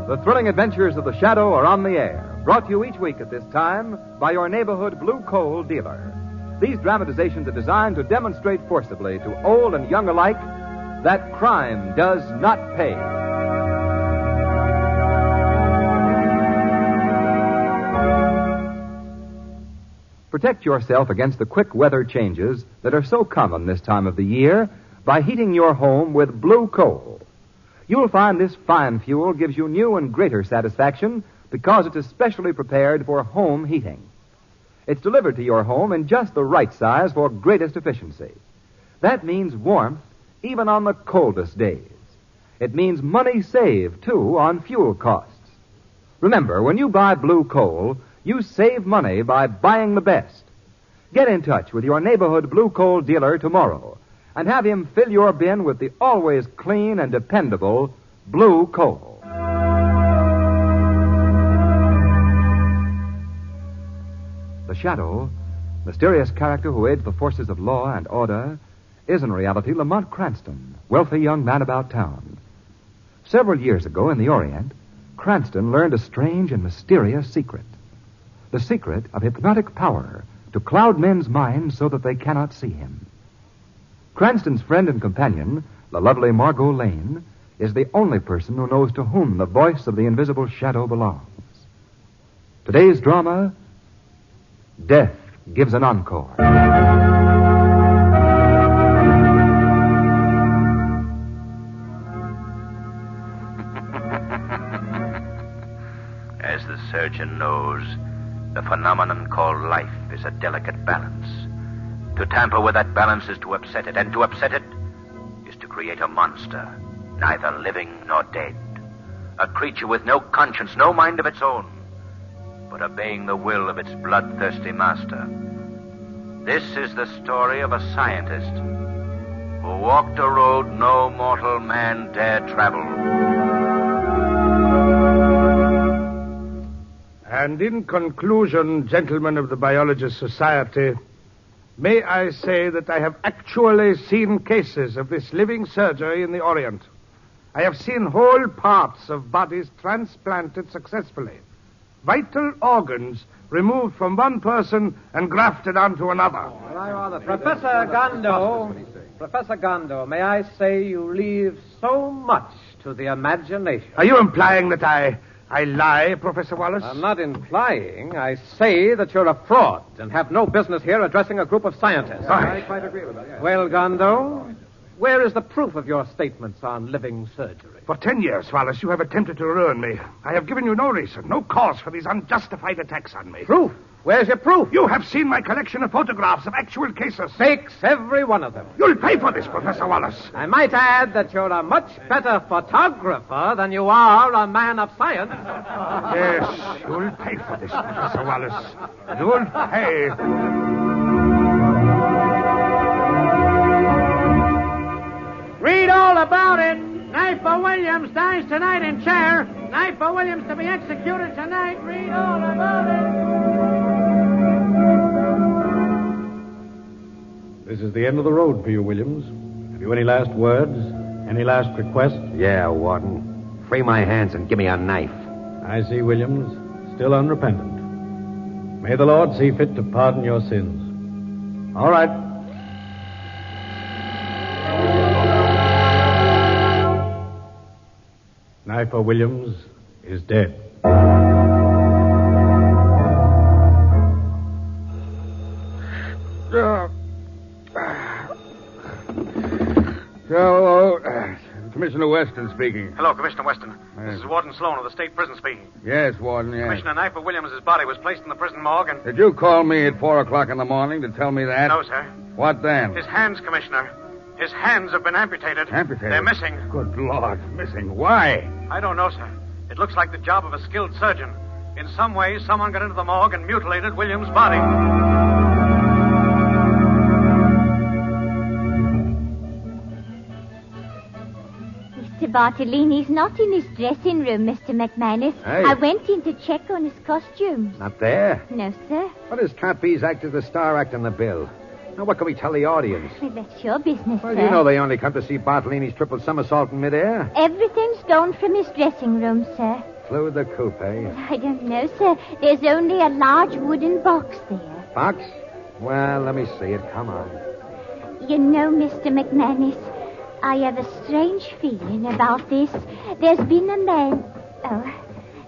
The thrilling adventures of the Shadow are on the air, brought to you each week at this time by your neighborhood blue coal dealer. These dramatizations are designed to demonstrate forcibly to old and young alike that crime does not pay. Protect yourself against the quick weather changes that are so common this time of the year by heating your home with blue coal. You'll find this fine fuel gives you new and greater satisfaction because it's especially prepared for home heating. It's delivered to your home in just the right size for greatest efficiency. That means warmth even on the coldest days. It means money saved, too, on fuel costs. Remember, when you buy blue coal, you save money by buying the best. Get in touch with your neighborhood blue coal dealer tomorrow and have him fill your bin with the always clean and dependable blue coal. The Shadow, mysterious character who aids the forces of law and order, is in reality Lamont Cranston, wealthy young man about town. Several years ago in the Orient, Cranston learned a strange and mysterious secret. The secret of hypnotic power to cloud men's minds so that they cannot see him. Cranston's friend and companion, the lovely Margo Lane, is the only person who knows to whom the voice of the invisible shadow belongs. Today's drama, Death Gives an Encore. As the surgeon knows, the phenomenon called life is a delicate balance. To tamper with that balance is to upset it, and to upset it is to create a monster, neither living nor dead. A creature with no conscience, no mind of its own, but obeying the will of its bloodthirsty master. This is the story of a scientist who walked a road no mortal man dare travel. And in conclusion, gentlemen of the Biologist Society, may I say that I have actually seen cases of this living surgery in the Orient. I have seen whole parts of bodies transplanted successfully. Vital organs removed from one person and grafted onto another. Professor Gondo, may I say you leave so much to the imagination. Are you implying that I lie, Professor Wallace? I'm not implying. I say that you're a fraud and have no business here addressing a group of scientists. Right. I quite agree with that. Yes. Well, Gondo, where is the proof of your statements on living surgery? For 10 years, Wallace, you have attempted to ruin me. I have given you no reason, no cause for these unjustified attacks on me. Proof? Where's your proof? You have seen my collection of photographs of actual cases. Fakes, every one of them. You'll pay for this, Professor Wallace. I might add that you're a much better photographer than you are a man of science. Yes, you'll pay for this, Professor Wallace. You'll pay. Read all about it. Knifer Williams dies tonight in chair. Knifer Williams to be executed tonight. Read all about it. This is the end of the road for you, Williams. Have you any last words? Any last requests? Yeah, Warden. Free my hands and give me a knife. I see, Williams. Still unrepentant. May the Lord see fit to pardon your sins. All right. Knifer Williams is dead. Commissioner Weston speaking. Hello, Commissioner Weston. This is Warden Sloan of the State Prison speaking. Yes, Warden, yes. Commissioner Knifer Williams' body was placed in the prison morgue and... Did you call me at 4 o'clock in the morning to tell me that? No, sir. What then? His hands, Commissioner. His hands have been amputated. Amputated? They're missing. Good Lord, missing. Why? I don't know, sir. It looks like the job of a skilled surgeon. In some way, someone got into the morgue and mutilated Williams' body. Mr. Bartolini's not in his dressing room, Mr. McManus. Hey. I went in to check on his costumes. Not there. No, sir. What is Catby's act as the star act on the bill? Now, what can we tell the audience? Well, that's your business, Well, sir. you know they only come to see Bartolini's triple somersault in midair. Everything's gone from his dressing room, sir. Flew the coupe, eh? I don't know, sir. There's only a large wooden box there. Box? Well, let me see it. Come on. You know, Mr. McManus, I have a strange feeling about this. There's been a man... Oh,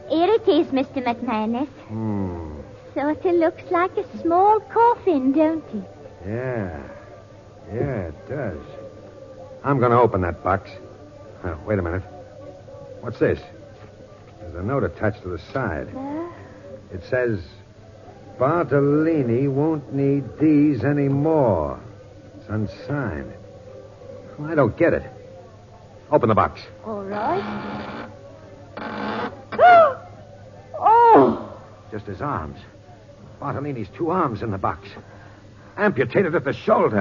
here it is, Mr. McManus. Sort of looks like a small coffin, don't it? Yeah. Yeah, it does. I'm going to open that box. Oh, wait a minute. What's this? There's a note attached to the side. It says, Bartolini won't need these anymore. It's unsigned. Well, I don't get it. Open the box. All right. Oh! Just his arms. Bartolini's 2 arms in the box. Amputated at the shoulder.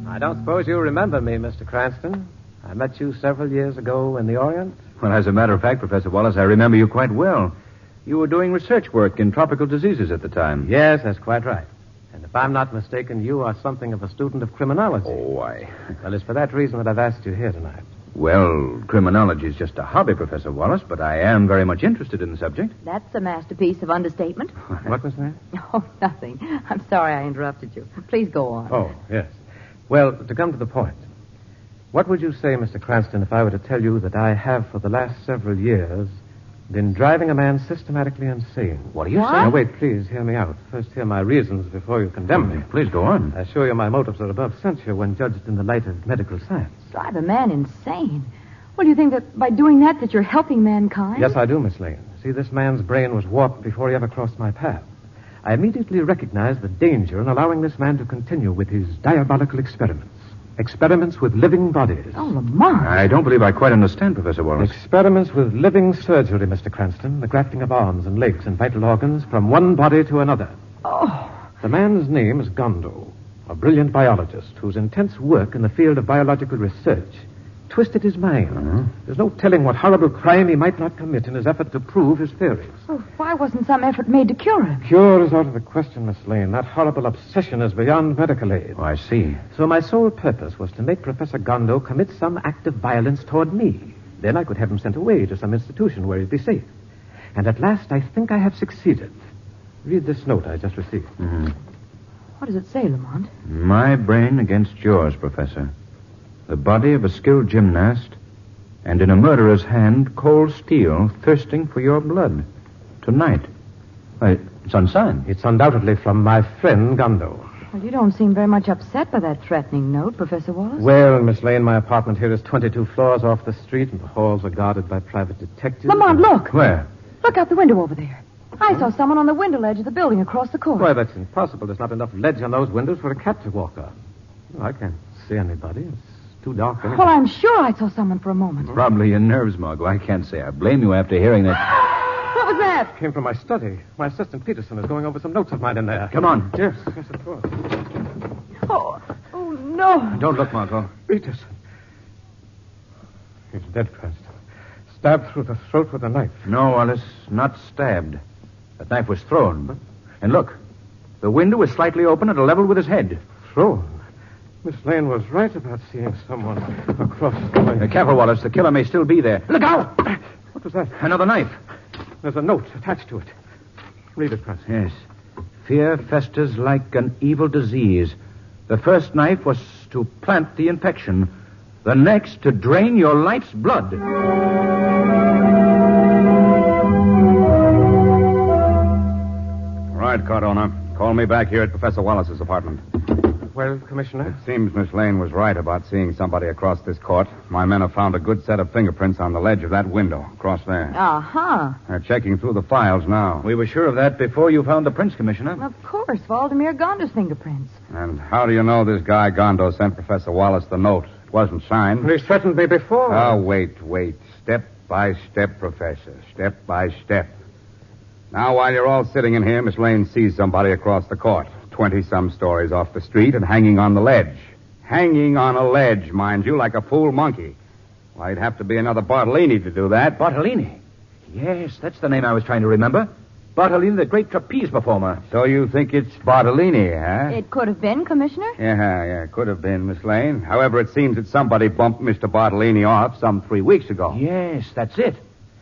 I don't suppose you remember me, Mr. Cranston. I met you several years ago in the Orient. Well, as a matter of fact, Professor Wallace, I remember you quite well. You were doing research work in tropical diseases at the time. Yes, that's quite right. And if I'm not mistaken, you are something of a student of criminology. Oh, why? Well, it's for that reason that I've asked you here tonight. Well, criminology is just a hobby, Professor Wallace, but I am very much interested in the subject. That's a masterpiece of understatement. What was that? Oh, nothing. I'm sorry I interrupted you. Please go on. Oh, yes. Well, to come to the point, what would you say, Mr. Cranston, if I were to tell you that I have, for the last several years, been driving a man systematically insane? What are you What? saying? Now, wait, please, hear me out. First, hear my reasons before you condemn me. Please go on. I assure you my motives are above censure when judged in the light of medical science. Drive a man insane. Well, do you think that by doing that you're helping mankind? Yes, I do, Miss Lane. See, this man's brain was warped before he ever crossed my path. I immediately recognized the danger in allowing this man to continue with his diabolical experiments. Experiments with living bodies. Oh, Lamont. I don't believe I quite understand, Professor Wallace. Experiments with living surgery, Mr. Cranston. The grafting of arms and legs and vital organs from one body to another. Oh. The man's name is Gondo, a brilliant biologist whose intense work in the field of biological research twisted his mind. There's no telling what horrible crime he might not commit in his effort to prove his theories. Well, why wasn't some effort made to cure him? Cure is out of the question, Miss Lane. That horrible obsession is beyond medical aid. Oh, I see. So my sole purpose was to make Professor Gondo commit some act of violence toward me. Then I could have him sent away to some institution where he'd be safe. And at last, I think I have succeeded. Read this note I just received. What does it say, Lamont? My brain against yours, Professor. The body of a skilled gymnast, and in a murderer's hand, cold steel, thirsting for your blood. Tonight. Why, it's unsigned. It's undoubtedly from my friend Gondo. Well, you don't seem very much upset by that threatening note, Professor Wallace. Well, Miss Lane, my apartment here is 22 floors off the street, and the halls are guarded by private detectives. Lamont, look. Where? Look out the window over there. I saw someone on the window ledge of the building across the court. Why, that's impossible. There's not enough ledge on those windows for a cat to walk on. No, I can't see anybody. It's too dark anyway. Well, I'm sure I saw someone for a moment. Probably your nerves, Margo. I can't say I blame you after hearing that. What was that? Came from my study. My assistant Peterson is going over some notes of mine in there. Come on. Yes, of course. Oh, no. Don't look, Margo. Peterson. He's dead, Cranston. Stabbed through the throat with a knife. No, Wallace, not stabbed. That knife was thrown. And look, the window is slightly open at a level with his head. Thrown? Miss Lane was right about seeing someone across the way. Careful, Wallace. The killer may still be there. Look out! What was that? Another knife. There's a note attached to it. Read it, Cranston. Yes. Fear festers like an evil disease. The first knife was to plant the infection. The next to drain your life's blood. Right, Cardona. Call me back here at Professor Wallace's apartment. Well, Commissioner? It seems Miss Lane was right about seeing somebody across this court. My men have found a good set of fingerprints on the ledge of that window across there. Uh-huh. They're checking through the files now. We were sure of that before you found the prints, Commissioner. Of course, Valdemir Gonda's fingerprints. And how do you know this guy Gondo sent Professor Wallace the note? It wasn't signed. He threatened me before. Oh, wait. Step by step, Professor. Step by step. Now, while you're all sitting in here, Miss Lane sees somebody across the court, 20-some stories off the street and hanging on the ledge. Hanging on a ledge, mind you, like a fool monkey. Why, it'd have to be another Bartolini to do that. Bartolini? Yes, that's the name I was trying to remember. Bartolini, the great trapeze performer. So you think it's Bartolini, huh? It could have been, Commissioner. Yeah, could have been, Miss Lane. However, it seems that somebody bumped Mr. Bartolini off some 3 weeks ago. Yes, that's it.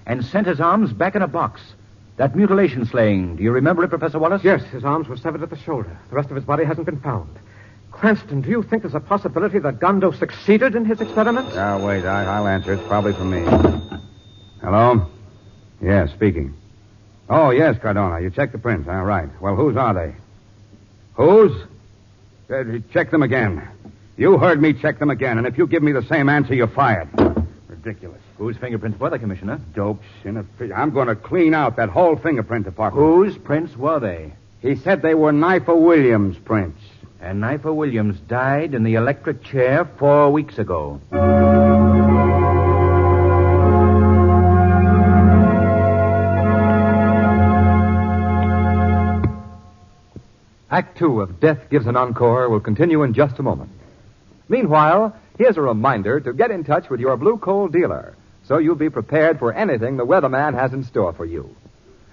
And sent his arms back in a box. That mutilation slaying, do you remember it, Professor Wallace? Yes, his arms were severed at the shoulder. The rest of his body hasn't been found. Cranston, do you think there's a possibility that Gondo succeeded in his experiment? Wait, I'll answer. It's probably for me. Hello? Yes, speaking. Oh, yes, Cardona. You checked the prints, huh? Right. Well, whose are they? Whose? Check them again. You heard me check them again, and if you give me the same answer, you're fired. Ridiculous. Whose fingerprints were they, Commissioner? Dopes in a... I'm going to clean out that whole fingerprint department. Whose prints were they? He said they were Knifer Williams' prints. And Knifer Williams died in the electric chair 4 weeks ago. Act 2 of Death Gives an Encore will continue in just a moment. Meanwhile, here's a reminder to get in touch with your blue coal dealer so you'll be prepared for anything the weatherman has in store for you.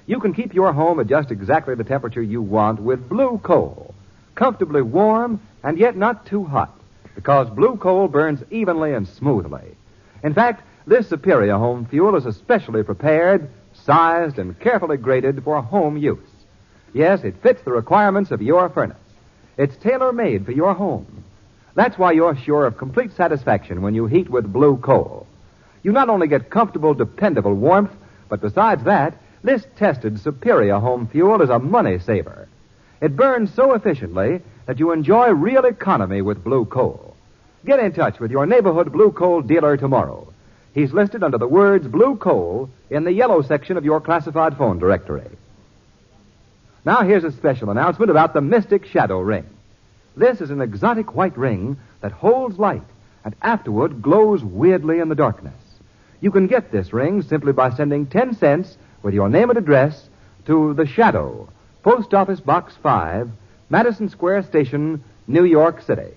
You can keep your home at just exactly the temperature you want with blue coal. Comfortably warm and yet not too hot, because blue coal burns evenly and smoothly. In fact, this superior home fuel is especially prepared, sized, and carefully graded for home use. Yes, it fits the requirements of your furnace. It's tailor-made for your home. That's why you're sure of complete satisfaction when you heat with blue coal. You not only get comfortable, dependable warmth, but besides that, this tested superior home fuel is a money saver. It burns so efficiently that you enjoy real economy with blue coal. Get in touch with your neighborhood blue coal dealer tomorrow. He's listed under the words blue coal in the yellow section of your classified phone directory. Now here's a special announcement about the Mystic Shadow Ring. This is an exotic white ring that holds light and afterward glows weirdly in the darkness. You can get this ring simply by sending 10 cents with your name and address to The Shadow, Post Office Box 5, Madison Square Station, New York City.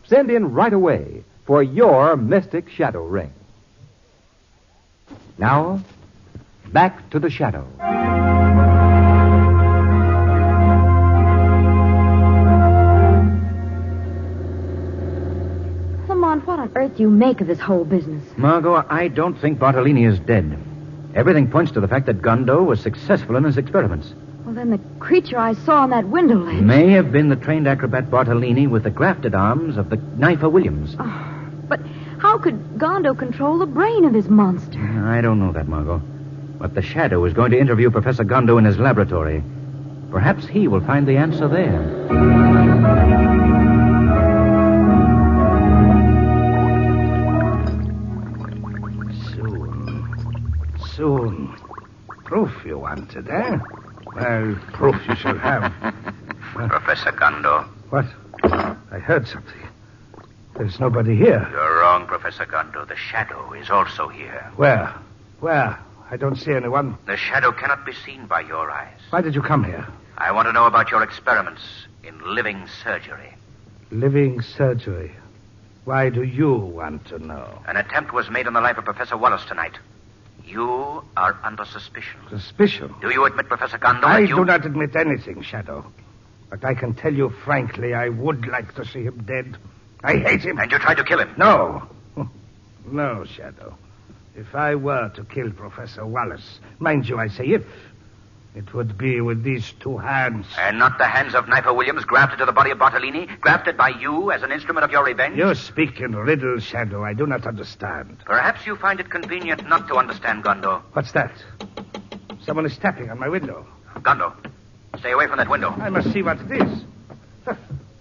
Send in right away for your Mystic Shadow Ring. Now, back to The Shadow. Lamont, what on earth do you make of this whole business? Margo, I don't think Bartolini is dead. Everything points to the fact that Gondo was successful in his experiments. Well, then the creature I saw on that window ledge... May have been the trained acrobat Bartolini with the grafted arms of the Knifer Williams. Oh, but how could Gondo control the brain of his monster? I don't know that, Margo. But the Shadow is going to interview Professor Gondo in his laboratory. Perhaps he will find the answer there. Soon. Proof you wanted, eh? Well, proof you shall have. Professor Gondo. What? I heard something. There's nobody here. You're wrong, Professor Gondo. The Shadow is also here. Where? Where? I don't see anyone. The Shadow cannot be seen by your eyes. Why did you come here? I want to know about your experiments in living surgery. Living surgery. Why do you want to know? An attempt was made on the life of Professor Wallace tonight. You are under suspicion. Suspicion? Do you admit, Professor Gondo, I that you... do not admit anything, Shadow. But I can tell you frankly, I would like to see him dead. I hate him. And you tried to kill him? No. No, Shadow. If I were to kill Professor Wallace, mind you, I say if, it would be with these two hands. And not the hands of Knifer Williams grafted to the body of Bartolini, grafted by you as an instrument of your revenge? You speak in riddles, Shadow. I do not understand. Perhaps you find it convenient not to understand, Gondo. What's that? Someone is tapping on my window. Gondo, stay away from that window. I must see what it is.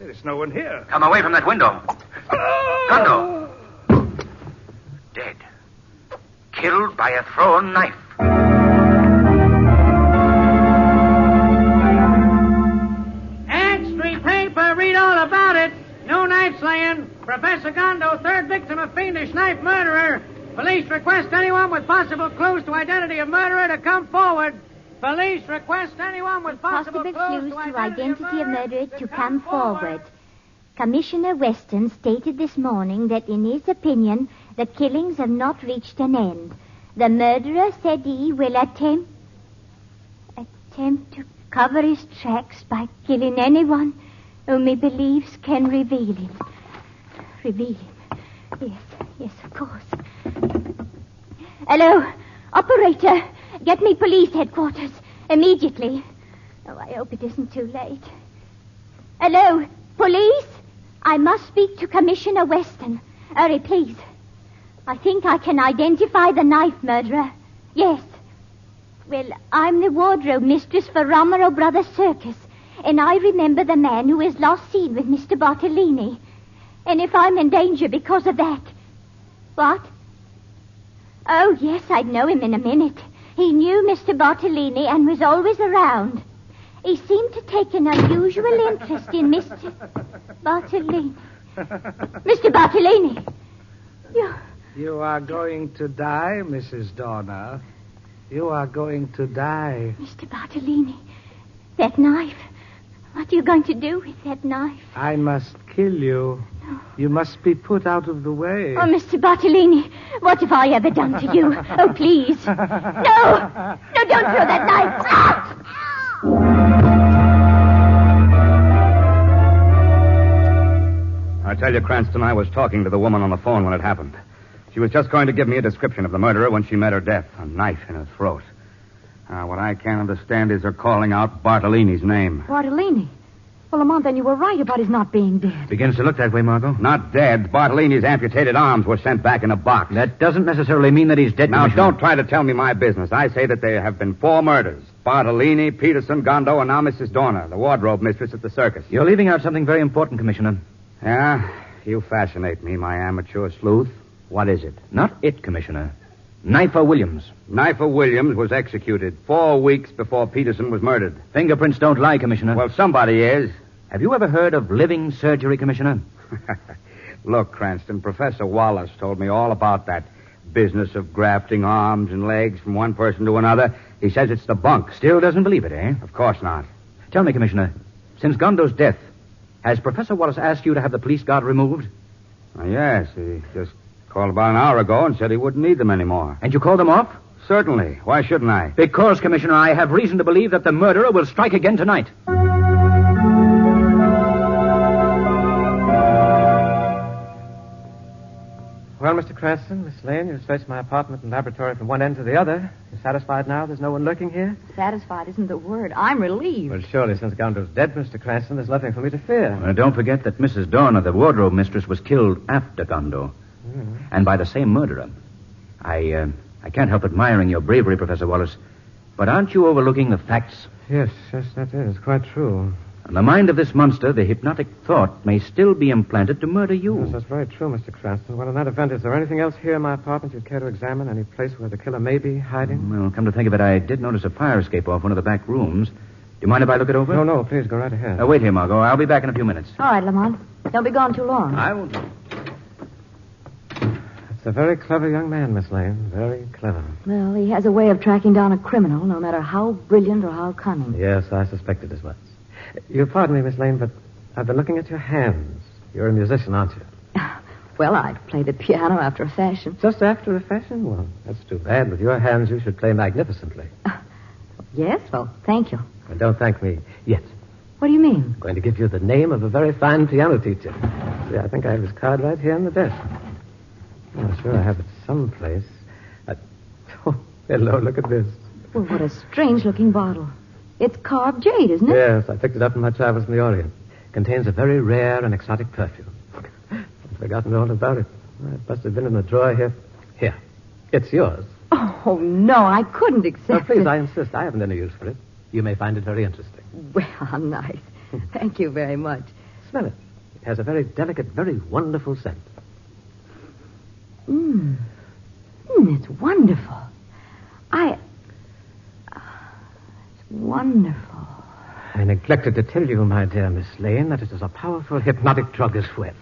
There is no one here. Come away from that window. Gondo. Dead. Killed by a thrown knife. Extra paper, read all about it. New night slaying. Professor Gondo, third victim of fiendish knife murderer. Police request anyone with possible clues to identity of murderer to come forward. Police request anyone with possible clues to identity of murderer to come forward. Commissioner Weston stated this morning that in his opinion, the killings have not reached an end. The murderer said he will attempt to cover his tracks by killing anyone whom he believes can reveal him. Reveal him. Yes, of course. Hello, operator. Get me police headquarters immediately. Oh, I hope it isn't too late. Hello, police? I must speak to Commissioner Weston. Hurry, please. I think I can identify the knife murderer. Yes. Well, I'm the wardrobe mistress for Romero Brothers Circus, and I remember the man who was last seen with Mr. Bartolini. And if I'm in danger because of that... What? Oh, yes, I'd know him in a minute. He knew Mr. Bartolini and was always around. He seemed to take an unusual interest in Mr. Bartolini. Mr. Bartolini! You are going to die, Mrs. Dorner. You are going to die. Mr. Bartolini, that knife. What are you going to do with that knife? I must kill you. No. You must be put out of the way. Oh, Mr. Bartolini, what have I ever done to you? Oh, please. No! No, don't throw that knife. Ah! I tell you, Cranston, I was talking to the woman on the phone when it happened. She was just going to give me a description of the murderer when she met her death, a knife in her throat. What I can't understand is her calling out Bartolini's name. Bartolini? Well, Lamont, then you were right about his not being dead. Begins to look that way, Margo. Not dead. Bartolini's amputated arms were sent back in a box. That doesn't necessarily mean that he's dead, Now, Commissioner. don't try to tell me my business. I say that there have been 4 murders. Bartolini, Peterson, Gondo, and now Mrs. Dorner, the wardrobe mistress at the circus. You're leaving out something very important, Commissioner. Yeah? You fascinate me, my amateur sleuth. What is it? Not it, Commissioner. Knifer Williams. Knifer Williams was executed 4 weeks before Peterson was murdered. Fingerprints don't lie, Commissioner. Well, somebody is. Have you ever heard of living surgery, Commissioner? Look, Cranston, Professor Wallace told me all about that business of grafting arms and legs from one person to another. He says it's the bunk. Still doesn't believe it, eh? Of course not. Tell me, Commissioner, since Gondo's death, has Professor Wallace asked you to have the police guard removed? Yes, he just called about an hour ago and said he wouldn't need them anymore. And you called them off? Certainly. Why shouldn't I? Because, Commissioner, I have reason to believe that the murderer will strike again tonight. Well, Mr. Cranston, Miss Lane, you've searched my apartment and laboratory from one end to the other. You're satisfied now there's no one lurking here? Satisfied isn't the word. I'm relieved. Well, surely since Gondo's dead, Mr. Cranston, there's nothing for me to fear. Don't forget that Mrs. Dorner, the wardrobe mistress, was killed after Gondo. And by the same murderer. I can't help admiring your bravery, Professor Wallace. But aren't you overlooking the facts? Yes, that is quite true. In the mind of this monster, the hypnotic thought may still be implanted to murder you. Yes, that's very true, Mr. Cranston. Well, in that event, is there anything else here in my apartment you'd care to examine? Any place where the killer may be hiding? Well, come to think of it, I did notice a fire escape off one of the back rooms. Do you mind if I look it over? No, please, go right ahead. Wait here, Margo. I'll be back in a few minutes. All right, Lamont. Don't be gone too long. I will. It's a very clever young man, Miss Lane. Very clever. Well, he has a way of tracking down a criminal, no matter how brilliant or how cunning. Yes, I suspected as much. You'll pardon me, Miss Lane, but I've been looking at your hands. You're a musician, aren't you? Well, I play the piano after a fashion. Just after a fashion? Well, that's too bad. With your hands, you should play magnificently. Yes? Well, thank you. Well, don't thank me yet. What do you mean? I'm going to give you the name of a very fine piano teacher. See, I think I have his card right here on the desk. I'm sure I have it someplace. Oh, hello, look at this. Well, what a strange-looking bottle. It's carved jade, isn't it? Yes, I picked it up in my travels in the Orient. Contains a very rare and exotic perfume. I've forgotten all about it. It must have been in the drawer here. Here. It's yours. Oh, no, I couldn't accept Please, it. I insist. I haven't any use for it. You may find it very interesting. Well, nice. Thank you very much. Smell it. It has a very delicate, very wonderful scent. It's wonderful. It's wonderful. I neglected to tell you, my dear Miss Lane, that it is a powerful hypnotic drug as well.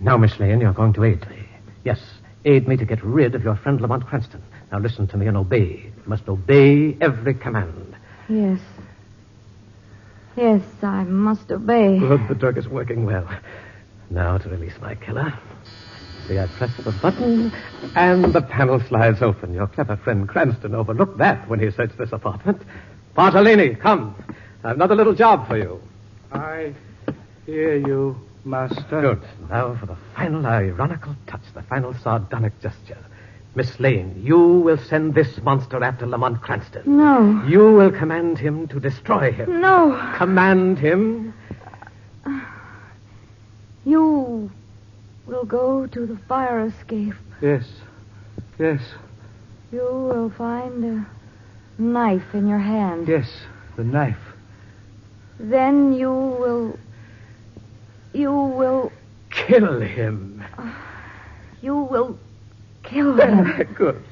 Now, Miss Lane, you're going to aid me. Yes, aid me to get rid of your friend Lamont Cranston. Now listen to me and obey. You must obey every command. Yes. Yes, I must obey. Good, the drug is working well. Now to release my killer. See, I press the button, and the panel slides open. Your clever friend Cranston overlooked that when he searched this apartment. Bartolini, come. I've another little job for you. I hear you, Master. Good. Now for the final ironical touch, the final sardonic gesture. Miss Lane, you will send this monster after Lamont Cranston. No. You will command him to destroy him. No. Command him. You will go to the fire escape. Yes. Yes. You will find a knife in your hand. Yes, the knife. Then you will Kill him. You will kill him. Good.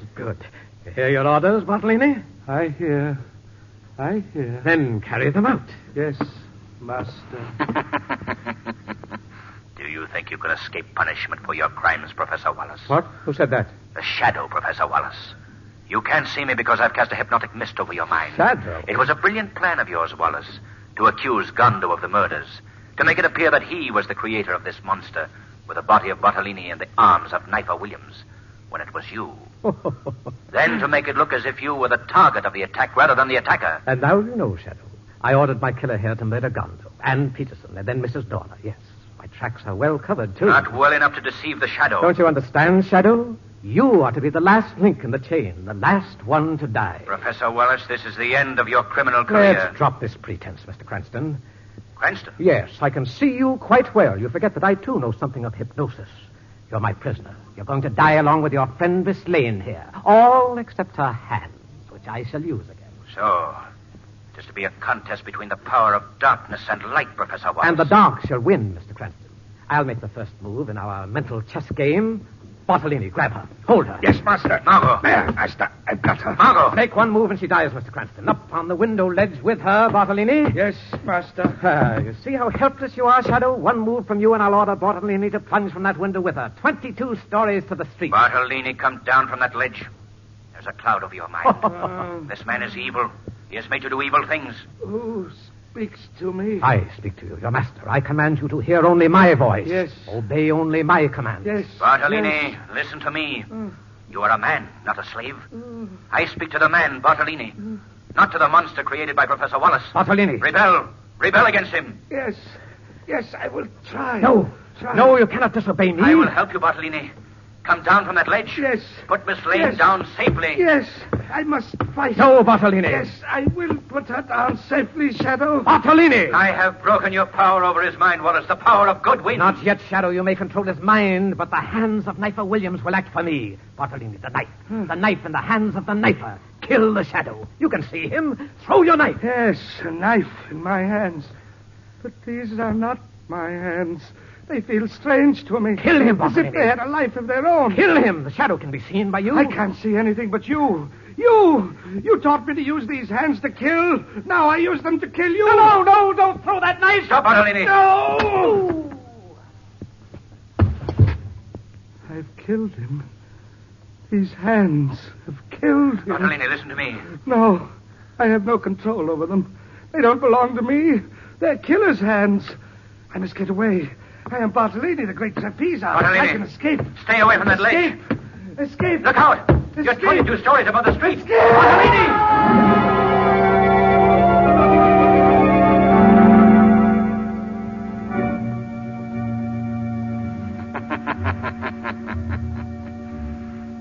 You hear your orders, Bartolini? I hear. Then carry them out. Yes, Master. Do you think you could escape punishment for your crimes, Professor Wallace? What? Who said that? The shadow, Professor Wallace. You can't see me because I've cast a hypnotic mist over your mind. Shadow? It was a brilliant plan of yours, Wallace, to accuse Gondo of the murders, to make it appear that he was the creator of this monster with the body of Bartolini and the arms of Knifer Williams, when it was you. Then to make it look as if you were the target of the attack rather than the attacker. And now you know, Shadow. I ordered my killer here to murder Gondo and Peterson and then Mrs. Dorner. Yes, my tracks are well covered, too. Not well enough to deceive the shadow. Don't you understand, Shadow? You are to be the last link in the chain, the last one to die. Professor Wallace, this is the end of your criminal career. Let's drop this pretense, Mr. Cranston. Cranston? Yes, I can see you quite well. You forget that I, too, know something of hypnosis. You're my prisoner. You're going to die along with your friend Miss Lane here. All except her hands, which I shall use again. So, it is to be a contest between the power of darkness and light, Professor Wallace. And the dark shall win, Mr. Cranston. I'll make the first move in our mental chess game. Bartolini, grab her. Hold her. Yes, Master. Margo. There, Master. I've got her. Margo. Make one move and she dies, Mr. Cranston. Up on the window ledge with her, Bartolini. Yes, Master. You see how helpless you are, Shadow? One move from you and I'll order Bartolini to plunge from that window with her. 22 stories to the street. Bartolini, come down from that ledge. There's a cloud over your mind. This man is evil. He has made you do evil things. Who speaks to me? I speak to you, your master. I command you to hear only my voice. Yes. Obey only my command. Yes. Bartolini, Yes. listen to me. You are a man, not a slave. I speak to the man, Bartolini. Not to the monster created by Professor Wallace. Bartolini. Rebel. Rebel against him. Yes. Yes, I will try. No. Try. No, you cannot disobey me. I will help you, Bartolini. Come down from that ledge. Yes. Put Miss Lane Yes. down safely. Yes, I must fight. No, Bartolini. Yes, I will put her down safely, Shadow. Bartolini. I have broken your power over his mind, Wallace. The power of good wins. Not yet, Shadow. You may control his mind, but the hands of Knifer Williams will act for me. Bartolini, the knife. The knife in the hands of the knifer. Kill the Shadow. You can see him. Throw your knife. Yes, a knife in my hands. But these are not my hands. They feel strange to me. Kill him, As if Bartolini. they had a life of their own. Kill him. The Shadow can be seen by you. I can't see anything but you. You taught me to use these hands to kill. Now I use them to kill you. No, don't throw that knife. Stop, Bartolini. No! I've killed him. These hands have killed him. Bartolini, listen to me. No, I have no control over them. They don't belong to me. They're killer's hands. I must get away. I am Bartolini, the great trapeze artist. Bartolini. I can escape. Stay away from that ledge. Escape. Look out. You're Escape. 22 stories above the street. Escape. Bartolini!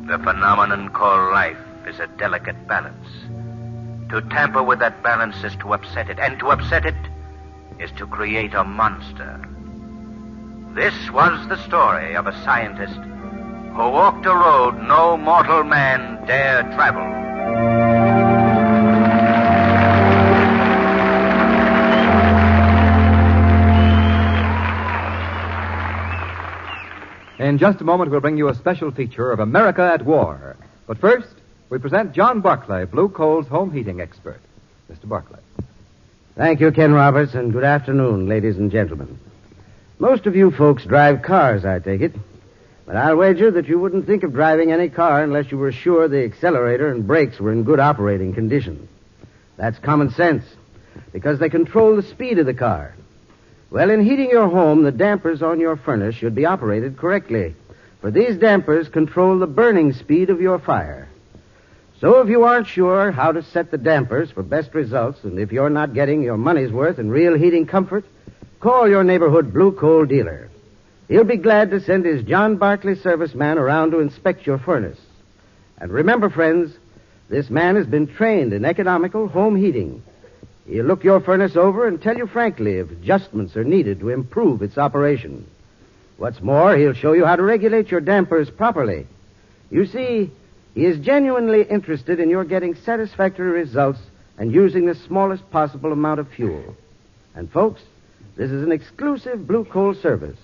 The phenomenon called life is a delicate balance. To tamper with that balance is to upset it, and to upset it is to create a monster. This was the story of a scientist who walked a road no mortal man dare travel. In just a moment, we'll bring you a special feature of America at War. But first, we present John Barclay, Blue Coal's home heating expert. Mr. Barclay. Thank you, Ken Roberts, and good afternoon, ladies and gentlemen. Most of you folks drive cars, I take it. But I'll wager that you wouldn't think of driving any car unless you were sure the accelerator and brakes were in good operating condition. That's common sense, because they control the speed of the car. Well, in heating your home, the dampers on your furnace should be operated correctly, for these dampers control the burning speed of your fire. So if you aren't sure how to set the dampers for best results, and if you're not getting your money's worth in real heating comfort, call your neighborhood Blue Coal dealer. He'll be glad to send his John Barclay serviceman around to inspect your furnace. And remember, friends, this man has been trained in economical home heating. He'll look your furnace over and tell you frankly if adjustments are needed to improve its operation. What's more, he'll show you how to regulate your dampers properly. You see, he is genuinely interested in your getting satisfactory results and using the smallest possible amount of fuel. And folks, this is an exclusive Blue Coal service.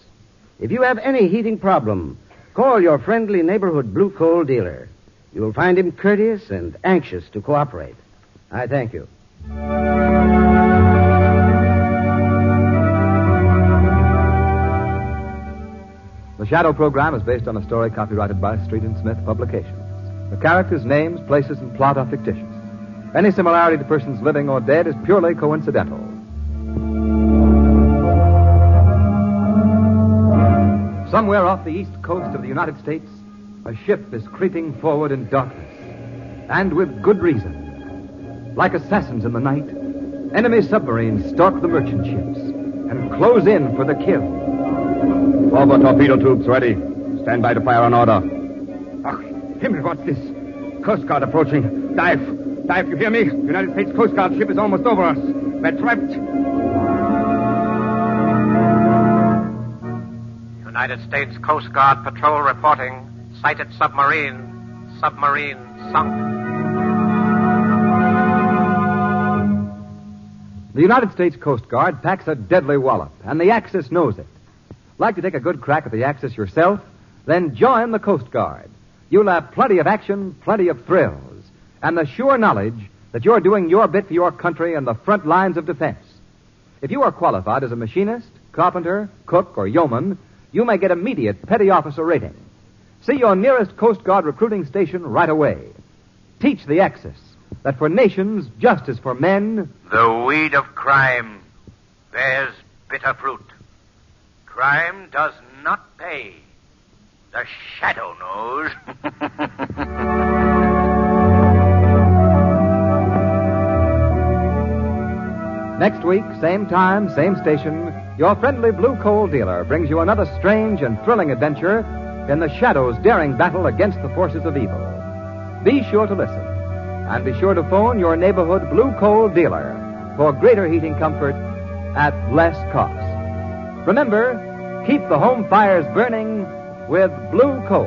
If you have any heating problem, call your friendly neighborhood Blue Coal dealer. You will find him courteous and anxious to cooperate. I thank you. The Shadow program is based on a story copyrighted by Street and Smith Publications. The characters, names, places, and plot are fictitious. Any similarity to persons living or dead is purely coincidental. Somewhere off the east coast of the United States, a ship is creeping forward in darkness, and with good reason. Like assassins in the night, enemy submarines stalk the merchant ships and close in for the kill. Over torpedo tubes ready. Stand by to fire on order. Ach, Himmel, what's this? Coast Guard approaching. Dive. Dive, you hear me? United States Coast Guard ship is almost over us. We're trapped. United States Coast Guard patrol reporting. Sighted submarine. Submarine sunk. The United States Coast Guard packs a deadly wallop, and the Axis knows it. Like to take a good crack at the Axis yourself? Then join the Coast Guard. You'll have plenty of action, plenty of thrills, and the sure knowledge that you're doing your bit for your country in the front lines of defense. If you are qualified as a machinist, carpenter, cook, or yeoman, you may get immediate petty officer rating. See your nearest Coast Guard recruiting station right away. Teach the Axis that for nations just as for men, the weed of crime bears bitter fruit. Crime does not pay. The Shadow knows. Next week, same time, same station, your friendly Blue Coal dealer brings you another strange and thrilling adventure in the Shadow's daring battle against the forces of evil. Be sure to listen, and be sure to phone your neighborhood Blue Coal dealer for greater heating comfort at less cost. Remember, keep the home fires burning with Blue Coal.